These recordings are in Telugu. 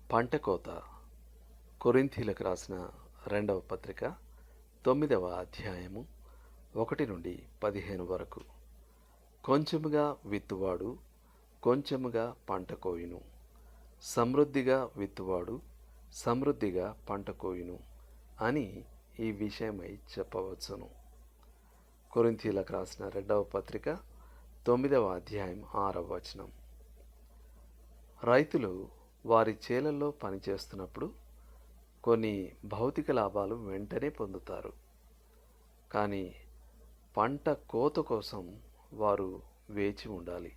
పంట కోత. కొరింథీలకు రాసిన 2వ పత్రిక 9వ అధ్యాయము 1 నుండి 15 వరకు. కొంచెముగా విత్తువాడు కొంచెముగా పంట కోయును, సమృద్ధిగా విత్తువాడు సమృద్ధిగా పంట కోయును అని ఈ విషయమై చెప్పవచ్చును. కొరింథీలకు రాసిన 2వ పత్రిక 9వ అధ్యాయం 6వ వచనం. రైతులు వారి చేలల్లో పనిచేస్తున్నప్పుడు కొన్ని భౌతిక లాభాలు వెంటనే పొందుతారు. కానీ పంట కోత కోసం వారు వేచి ఉండాలి.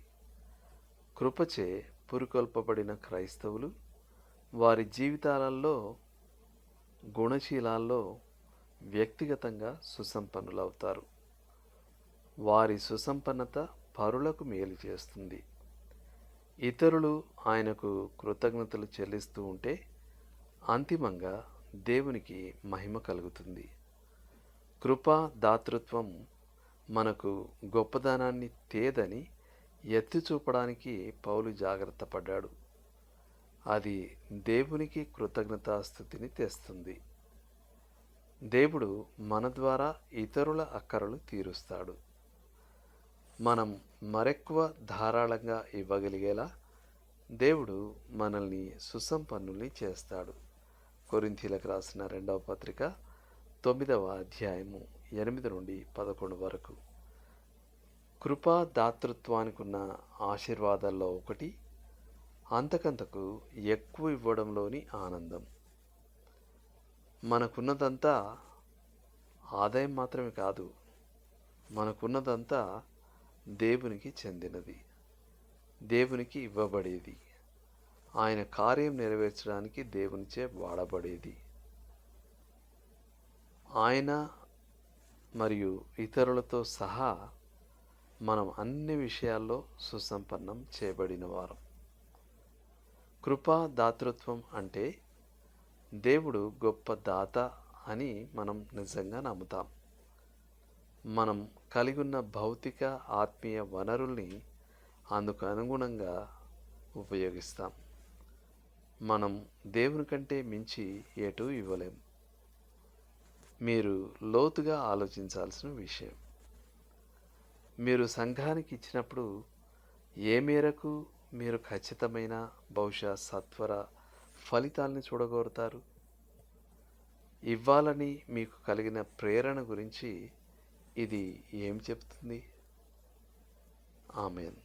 కృపచే పురికొల్పబడిన క్రైస్తవులు వారి జీవితాలలో, గుణశీలాల్లో వ్యక్తిగతంగా సుసంపన్నులవుతారు. వారి సుసంపన్నత పరులకు మేలు చేస్తుంది. ఇతరులు ఆయనకు కృతజ్ఞతలు చెల్లిస్తూ ఉంటే అంతిమంగా దేవునికి మహిమ కలుగుతుంది. కృపా దాతృత్వం మనకు గొప్పదనాన్ని తేదని ఎత్తి చూపడానికి పౌలు జాగ్రత్త పడ్డాడు. అది దేవునికి కృతజ్ఞతాస్తుతిని తెస్తుంది. దేవుడు మన ద్వారా ఇతరుల అక్కరలు తీరుస్తాడు. మనం మరెక్కువ ధారాళంగా ఇవ్వగలిగేలా దేవుడు మనల్ని సుసంపన్నుల్ని చేస్తాడు. కొరింథీలకు రాసిన 2వ పత్రిక 9వ అధ్యాయము 8 నుండి 11 వరకు. కృపా దాతృత్వానికి ఉన్న ఆశీర్వాదాల్లో ఒకటి అంతకంతకు ఎక్కువ ఇవ్వడంలోని ఆనందం. మనకున్నదంతా ఆదాయం మాత్రమే కాదు, మనకున్నదంతా దేవునికి చెందినది, దేవునికి ఇవ్వబడేది, ఆయన కార్యం నెరవేర్చడానికి దేవునిచే వాడబడేది. ఆయన మరియు ఇతరులతో సహా మనం అన్ని విషయాల్లో సుసంపన్నం చేయబడిన వారం. కృపా దాతృత్వం అంటే దేవుడు గొప్ప దాత అని మనం నిజంగా నమ్ముతాం. మనం కలిగి ఉన్న భౌతిక ఆత్మీయ వనరుల్ని అందుకు అనుగుణంగా ఉపయోగిస్తాం. మనం దేవుని కంటే మించి ఎటూ ఇవ్వలేం. మీరు లోతుగా ఆలోచించాల్సిన విషయం. మీరు సంఘానికి ఇచ్చినప్పుడు ఏ మేరకు మీరు ఖచ్చితమైన, బహుశా సత్వర ఫలితాల్ని చూడగోరుతారు? ఇవ్వాలని మీకు కలిగిన ప్రేరణ గురించి ఇది ఏం చెప్తుంది? ఆమేన్.